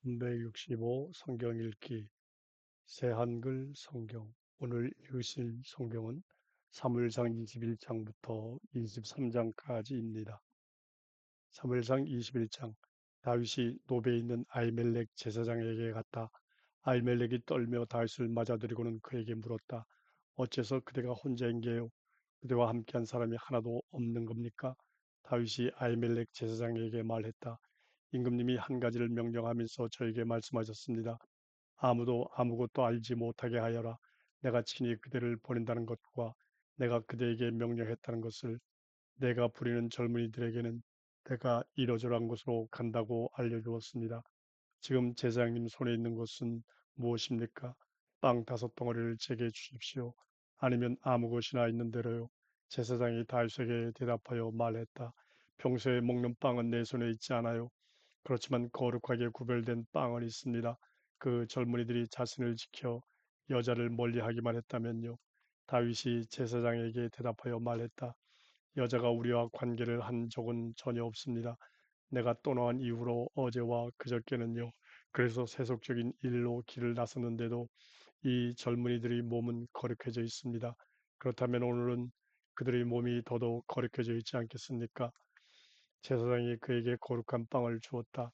365 성경 읽기 새한글 성경. 오늘 읽으실 성경은 사무엘상 21장부터 23장까지입니다. 사무엘상 21장. 다윗이 노베에 있는 아히멜렉 제사장에게 갔다. 아히멜렉이 떨며 다윗을 맞아들이고는 그에게 물었다. 어째서 그대가 혼자인 게요? 그대와 함께한 사람이 하나도 없는 겁니까? 다윗이 아히멜렉 제사장에게 말했다. 임금님이 한 가지를 명령하면서 저에게 말씀하셨습니다. 아무도 아무것도 알지 못하게 하여라. 내가 친히 그대를 보낸다는 것과 내가 그대에게 명령했다는 것을 내가 부리는 젊은이들에게는 내가 이러저러한 곳으로 간다고 알려주었습니다. 지금 제사장님 손에 있는 것은 무엇입니까? 빵 5덩어리를 제게 주십시오. 아니면 아무 것이나 있는 대로요. 제사장이 다윗에게 대답하여 말했다. 평소에 먹는 빵은 내 손에 있지 않아요. 그렇지만 거룩하게 구별된 빵은 있습니다. 그 젊은이들이 자신을 지켜 여자를 멀리하기만 했다면요. 다윗이 제사장에게 대답하여 말했다. 여자가 우리와 관계를 한 적은 전혀 없습니다. 내가 떠나간 이후로 어제와 그저께는요. 그래서 세속적인 일로 길을 나섰는데도 이 젊은이들의 몸은 거룩해져 있습니다. 그렇다면 오늘은 그들의 몸이 더더욱 거룩해져 있지 않겠습니까? 제사장이 그에게 거룩한 빵을 주었다.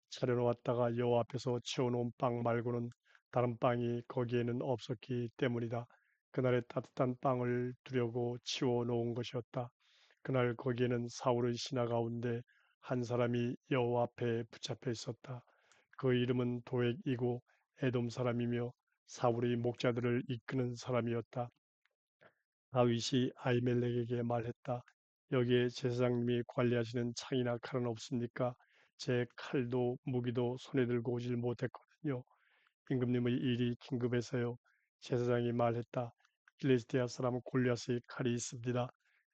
차려놓았다가 여호와 앞에서 치워놓은 빵 말고는 다른 빵이 거기에는 없었기 때문이다. 그날의 따뜻한 빵을 두려고 치워놓은 것이었다. 그날 거기에는 사울의 신하 가운데 한 사람이 여호와 앞에 붙잡혀 있었다. 그 이름은 도액이고 에돔 사람이며 사울의 목자들을 이끄는 사람이었다. 다윗이 아히멜렉에게 말했다. 여기에 제사장님이 관리하시는 창이나 칼은 없습니까? 제 칼도 무기도 손에 들고 오질 못했거든요. 임금님의 일이 긴급해서요. 제사장이 말했다. 필리스티아 사람 골리앗의 칼이 있습니다.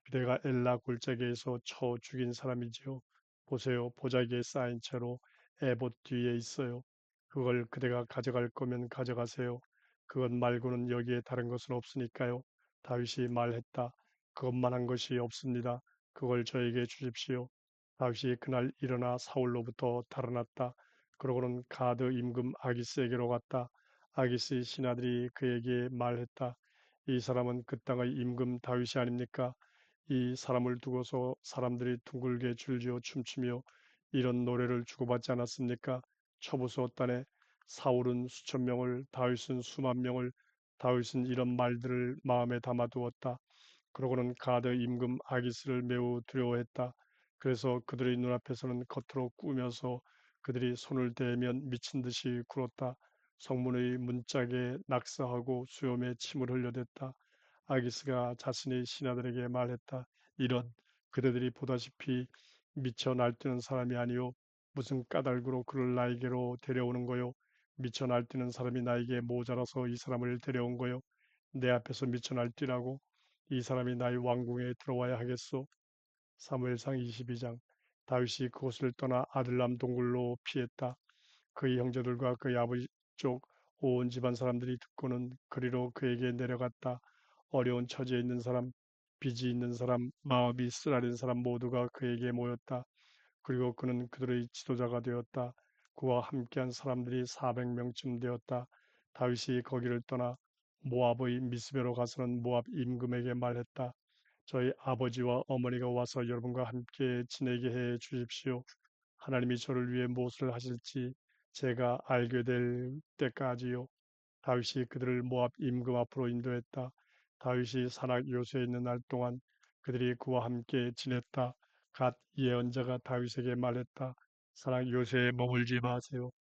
그대가 엘라 골짜기에서 쳐 죽인 사람이지요. 보세요. 보자기에 쌓인 채로 에봇 뒤에 있어요. 그걸 그대가 가져갈 거면 가져가세요. 그것 말고는 여기에 다른 것은 없으니까요. 다윗이 말했다. 그것만 한 것이 없습니다. 그걸 저에게 주십시오. 다윗이 그날 일어나 사울로부터 달아났다. 그러고는 가드 임금 아기스에게로 갔다. 아기스의 신하들이 그에게 말했다. 이 사람은 그 땅의 임금 다윗이 아닙니까? 이 사람을 두고서 사람들이 둥글게 줄지어 춤추며 이런 노래를 주고받지 않았습니까? 초부수었다네. 사울은 수천 명을, 다윗은 수만 명을, 다윗은 이런 말들을 마음에 담아두었다. 그러고는 가드 임금 아기스를 매우 두려워했다. 그래서 그들의 눈앞에서는 겉으로 꾸며서 그들이 손을 대면 미친 듯이 굴었다. 성문의 문짝에 낙서하고 수염에 침을 흘려댔다. 아기스가 자신의 신하들에게 말했다. 이런 그대들이 보다시피 미쳐 날뛰는 사람이 아니요 무슨 까닭으로 그를 나에게로 데려오는 거요. 미쳐 날뛰는 사람이 나에게 모자라서 이 사람을 데려온 거요. 내 앞에서 미쳐 날뛰라고 이 사람이 나의 왕궁에 들어와야 하겠소. 사무엘상 22장. 다윗이 그곳을 떠나 아들람 동굴로 피했다. 그의 형제들과 그의 아버지 쪽 온 집안 사람들이 듣고는 그리로 그에게 내려갔다. 어려운 처지에 있는 사람, 빚이 있는 사람, 마음이 쓰라린 사람 모두가 그에게 모였다. 그리고 그는 그들의 지도자가 되었다. 그와 함께한 사람들이 400명쯤 되었다. 다윗이 거기를 떠나 모압의 미스베로 가서는 모압 임금에게 말했다. 저희 아버지와 어머니가 와서 여러분과 함께 지내게 해 주십시오. 하나님이 저를 위해 무엇을 하실지 제가 알게 될 때까지요. 다윗이 그들을 모압 임금 앞으로 인도했다. 다윗이 산악 요새에 있는 날 동안 그들이 그와 함께 지냈다. 갓 예언자가 다윗에게 말했다. 산악 요새에 머물지 마세요.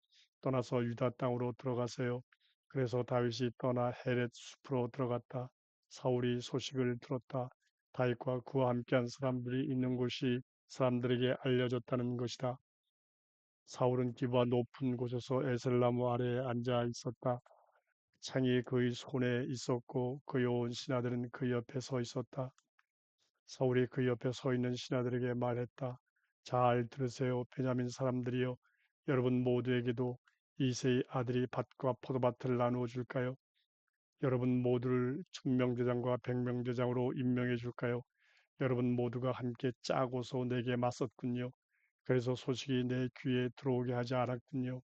떠나서 유다 땅으로 들어가세요. 그래서 다윗이 떠나 헤렛 숲으로 들어갔다. 사울이 소식을 들었다. 다윗과 그와 함께한 사람들이 있는 곳이 사람들에게 알려졌다는 것이다. 사울은 기부와 높은 곳에서 에셀나무 아래에 앉아 있었다. 창이 그의 손에 있었고 그의 온 신하들은 그 옆에 서 있었다. 사울이 그 옆에 서 있는 신하들에게 말했다. 잘 들으세요, 베냐민 사람들이여. 여러분 모두에게도 이세의 아들이 밭과 포도밭을 나누어 줄까요? 여러분 모두를 천명대장과 백명대장으로 임명해 줄까요? 여러분 모두가 함께 짜고서 내게 맞섰군요. 그래서 소식이 내 귀에 들어오게 하지 않았군요.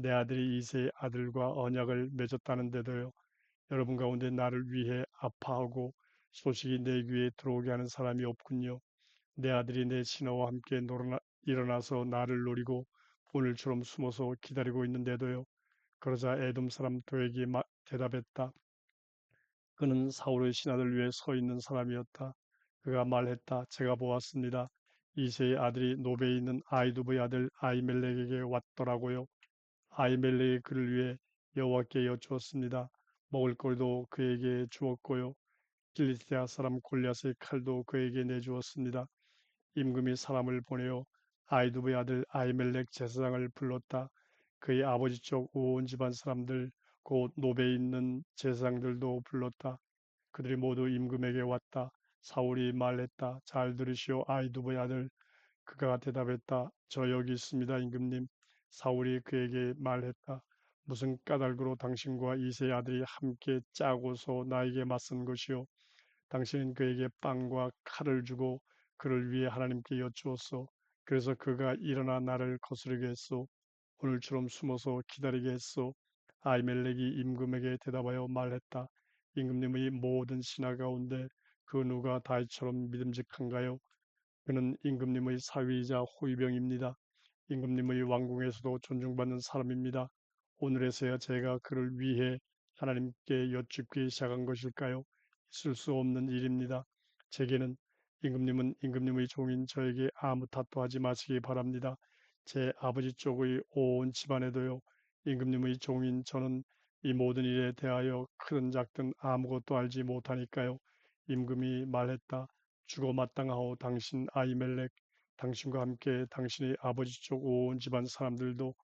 내 아들이 이세의 아들과 언약을 맺었다는데도요. 여러분 가운데 나를 위해 아파하고 소식이 내 귀에 들어오게 하는 사람이 없군요. 내 아들이 내 신하와 함께 일어나서 나를 노리고 오늘처럼 숨어서 기다리고 있는데도요. 그러자 에돔 사람 도에게 대답했다. 그는 사울의 신하들 위해 서 있는 사람이었다. 그가 말했다. 제가 보았습니다. 이세의 아들이 노베에 있는 아이두브의 아들 아이멜렉에게 왔더라고요. 아이멜렉이 그를 위해 여호와께 여쭈었습니다. 먹을 것도 그에게 주었고요. 필리스테아 사람 골리앗의 칼도 그에게 내주었습니다. 임금이 사람을 보내어 아이두브의 아들 아이멜렉 제사장을 불렀다. 그의 아버지 쪽 온 집안 사람들 곧 노베에 있는 제사장들도 불렀다. 그들이 모두 임금에게 왔다. 사울이 말했다. 잘 들으시오 아이두브의 아들. 그가 대답했다. 저 여기 있습니다 임금님. 사울이 그에게 말했다. 무슨 까닭으로 당신과 이세의 아들이 함께 짜고서 나에게 맞선 것이오. 당신은 그에게 빵과 칼을 주고 그를 위해 하나님께 여쭈었소. 그래서 그가 일어나 나를 거스르게 했소. 오늘처럼 숨어서 기다리게 했소. 아이멜렉이 임금에게 대답하여 말했다. 임금님의 모든 신하 가운데 그 누가 다윗처럼 믿음직한가요? 그는 임금님의 사위이자 호위병입니다. 임금님의 왕궁에서도 존중받는 사람입니다. 오늘에서야 제가 그를 위해 하나님께 여쭙기 시작한 것일까요? 있을 수 없는 일입니다. 제게는 임금님은 임금님의 종인 저에게 아무 탓도 하지 마시기 바랍니다. 제 아버지 쪽의 온 집안에도요. 임금님의 종인 저는 이 모든 일에 대하여 크든 작든 아무것도 알지 못하니까요. 임금이 말했다. 죽어 마땅하오 당신 아이멜렉 당신과 함께 당신의 아버지 쪽 온 집안 사람들도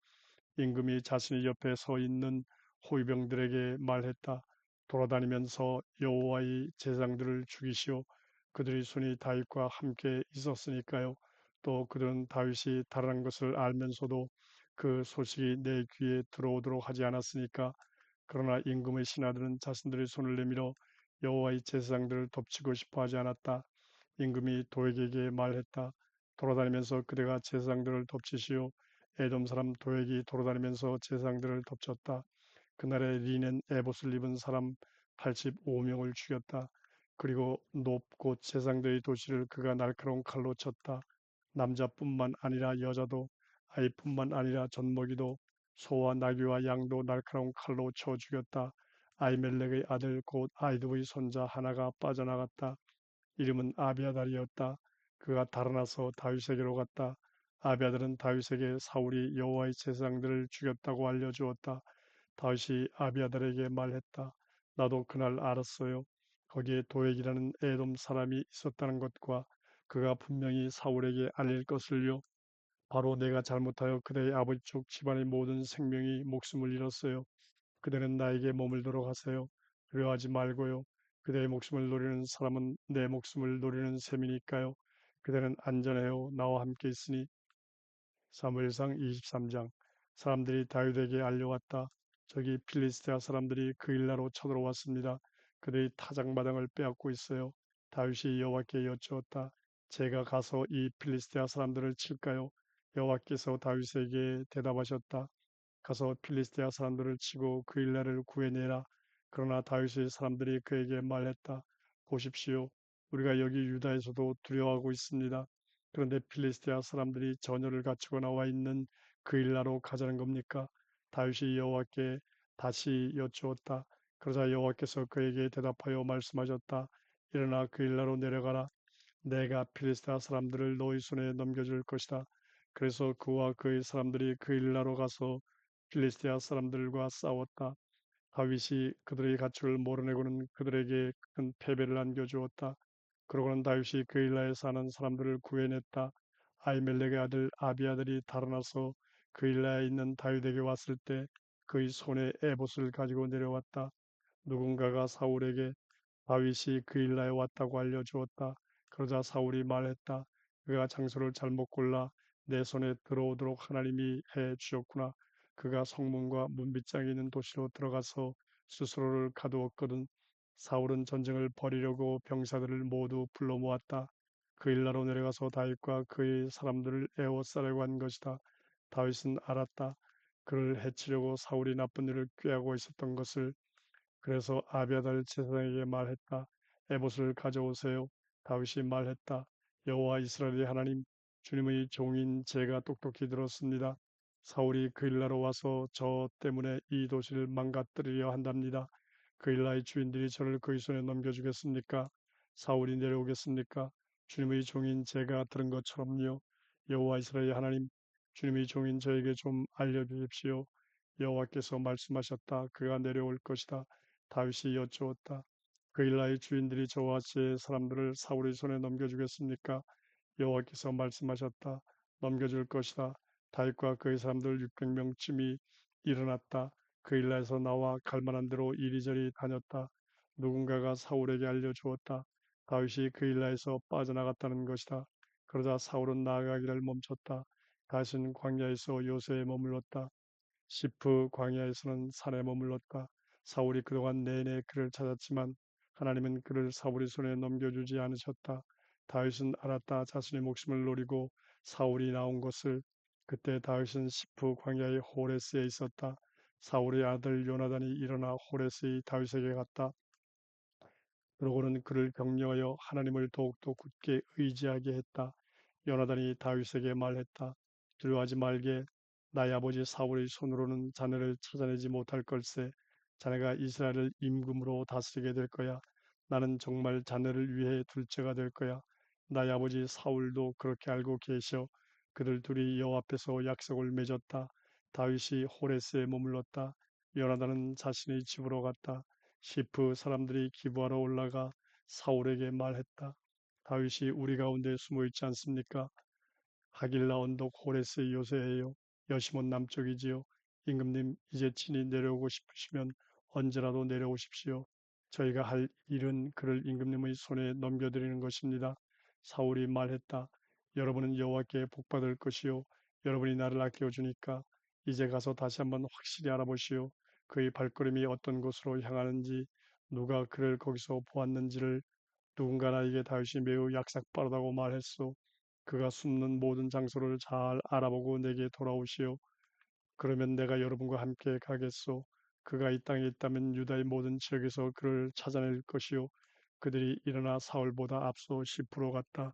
임금이 자신의 옆에 서 있는 호위병들에게 말했다. 돌아다니면서 여호와의 제사장들을 죽이시오. 그들의 손이 다윗과 함께 있었으니까요. 또 그들은 다윗이 달아난 것을 알면서도 그 소식이 내 귀에 들어오도록 하지 않았으니까. 그러나 임금의 신하들은 자신들의 손을 내밀어 여호와의 제사장들을 덮치고 싶어 하지 않았다. 임금이 도액에게 말했다. 돌아다니면서 그대가 제사장들을 덮치시오. 에돔 사람 도액이 돌아다니면서 제사장들을 덮쳤다. 그날에 리넨 에봇을 입은 사람 85명을 죽였다. 그리고 높고 제사장들의 도시를 그가 날카로운 칼로 쳤다. 남자뿐만 아니라 여자도 아이뿐만 아니라 젖먹이도 소와 나귀와 양도 날카로운 칼로 쳐 죽였다. 아이멜렉의 아들 곧 아이두의 손자 하나가 빠져나갔다. 이름은 아비아달이었다. 그가 달아나서 다윗에게로 갔다. 아비아달은 다윗에게 사울이 여호와의 제사장들을 죽였다고 알려주었다. 다윗이 아비아달에게 말했다. 나도 그날 알았어요. 거기에 도액이라는 에돔 사람이 있었다는 것과 그가 분명히 사울에게 알릴 것을요. 바로 내가 잘못하여 그대의 아버지 쪽 집안의 모든 생명이 목숨을 잃었어요. 그대는 나에게 머물도록 하세요. 두려워하지 말고요. 그대의 목숨을 노리는 사람은 내 목숨을 노리는 셈이니까요. 그대는 안전해요. 나와 함께 있으니. 사무엘상 23장. 사람들이 다윗에게 알려왔다. 저기 필리스테아 사람들이 그 일나로 쳐들어왔습니다. 그들이 타작마당을 빼앗고 있어요. 다윗이 여호와께 여쭈었다. 제가 가서 이 필리스테아 사람들을 칠까요? 여호와께서 다윗에게 대답하셨다. 가서 필리스테아 사람들을 치고 그 일나를 구해내라. 그러나 다윗의 사람들이 그에게 말했다. 보십시오. 우리가 여기 유다에서도 두려워하고 있습니다. 그런데 필리스테아 사람들이 전열을 갖추고 나와 있는 그 일나로 가자는 겁니까? 다윗이 여호와께 다시 여쭈었다. 그러자 여호와께서 그에게 대답하여 말씀하셨다. 일어나 그 일나로 내려가라. 내가 필리스테아 사람들을 너희 손에 넘겨줄 것이다. 그래서 그와 그의 사람들이 그 일나로 가서 필리스테아 사람들과 싸웠다. 다윗이 그들의 가축을 몰아내고는 그들에게 큰 패배를 안겨주었다. 그러고는 다윗이 그일라에 사는 사람들을 구해냈다. 아이멜렉의 아들 아비아들이 달아나서 그일라에 있는 다윗에게 왔을 때 그의 손에 에봇을 가지고 내려왔다. 누군가가 사울에게 다윗이 그일라에 왔다고 알려주었다. 그러자 사울이 말했다. 그가 장소를 잘못 골라 내 손에 들어오도록 하나님이 해 주셨구나. 그가 성문과 문빗장에 있는 도시로 들어가서 스스로를 가두었거든. 사울은 전쟁을 벌이려고 병사들을 모두 불러 모았다. 그일라로 내려가서 다윗과 그의 사람들을 에워싸려고 한 것이다. 다윗은 알았다. 그를 해치려고 사울이 나쁜 일을 꾀하고 있었던 것을. 그래서 아비아달 제사장에게 말했다. 에봇을 가져오세요. 다윗이 말했다. 여호와 이스라엘의 하나님, 주님의 종인 제가 똑똑히 들었습니다. 사울이 그일라로 와서 저 때문에 이 도시를 망가뜨리려 한답니다. 그일라의 주인들이 저를 그의 손에 넘겨주겠습니까? 사울이 내려오겠습니까? 주님의 종인 제가 들은 것처럼요. 여호와 이스라엘의 하나님, 주님의 종인 저에게 좀 알려주십시오. 여호와께서 말씀하셨다. 그가 내려올 것이다. 다윗이 여쭈었다. 그일라의 주인들이 저와 제 사람들을 사울의 손에 넘겨주겠습니까? 여호와께서 말씀하셨다. 넘겨줄 것이다. 다윗과 그의 사람들 600명쯤이 일어났다. 그일라에서 나와 갈만한 대로 이리저리 다녔다. 누군가가 사울에게 알려주었다. 다윗이 그일라에서 빠져나갔다는 것이다. 그러자 사울은 나아가기를 멈췄다. 다시는 광야에서 요새에 머물렀다. 시프 광야에서는 산에 머물렀다. 사울이 그동안 내내 그를 찾았지만 하나님은 그를 사울의 손에 넘겨주지 않으셨다. 다윗은 알았다. 자신의 목숨을 노리고 사울이 나온 것을. 그때 다윗은 시프 광야의 호레스에 있었다. 사울의 아들 요나단이 일어나 호레스의 다윗에게 갔다. 그러고는 그를 격려하여 하나님을 더욱더 굳게 의지하게 했다. 요나단이 다윗에게 말했다. 두려워하지 말게. 나의 아버지 사울의 손으로는 자네를 찾아내지 못할 걸세. 자네가 이스라엘을 임금으로 다스리게 될 거야. 나는 정말 자네를 위해 둘째가 될 거야. 나의 아버지 사울도 그렇게 알고 계셔. 그들 둘이 여호와 앞에서 약속을 맺었다. 다윗이 호레스에 머물렀다. 요나단은 자신의 집으로 갔다. 시프 사람들이 기부하러 올라가 사울에게 말했다. 다윗이 우리 가운데 숨어 있지 않습니까? 하길라 언덕 호레스 요새에요. 여시몬 남쪽이지요. 임금님 이제 친히 내려오고 싶으시면 언제라도 내려오십시오. 저희가 할 일은 그를 임금님의 손에 넘겨드리는 것입니다. 사울이 말했다. 여러분은 여호와께 복받을 것이요. 여러분이 나를 아껴 주니까 이제 가서 다시 한번 확실히 알아보시오. 그의 발걸음이 어떤 곳으로 향하는지, 누가 그를 거기서 보았는지를. 누군가 나에게 다윗이 매우 약삭빠르다고 말했소. 그가 숨는 모든 장소를 잘 알아보고 내게 돌아오시오. 그러면 내가 여러분과 함께 가겠소. 그가 이 땅에 있다면 유다의 모든 지역에서 그를 찾아낼 것이요. 그들이 일어나 사울보다 앞서 10% 갔다.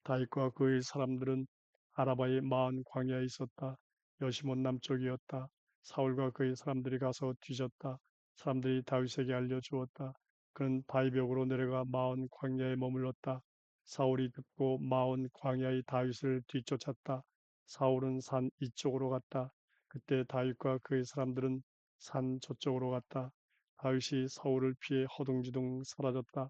다윗과 그의 사람들은 아라바의 마은 광야에 있었다. 여시몬 남쪽이었다. 사울과 그의 사람들이 가서 뒤졌다. 사람들이 다윗에게 알려주었다. 그는 바위벽으로 내려가 마온 광야에 머물렀다. 사울이 듣고 마온 광야의 다윗을 뒤쫓았다. 사울은 산 이쪽으로 갔다. 그때 다윗과 그의 사람들은 산 저쪽으로 갔다. 다윗이 사울을 피해 허둥지둥 사라졌다.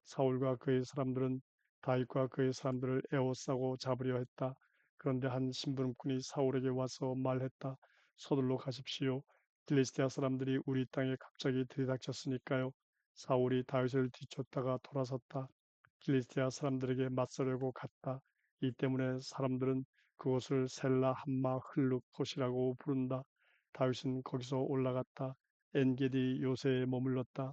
사울과 그의 사람들은 다윗과 그의 사람들을 에워싸고 잡으려 했다. 그런데 한 심부름꾼이 사울에게 와서 말했다. 서둘러 가십시오. 필리스티아 사람들이 우리 땅에 갑자기 들이닥쳤으니까요. 사울이 다윗을 뒤쫓다가 돌아섰다. 필리스티아 사람들에게 맞서려고 갔다. 이 때문에 사람들은 그곳을 셀라 함마 흘룩 폿이라고 부른다. 다윗은 거기서 올라갔다. 엔게디 요새에 머물렀다.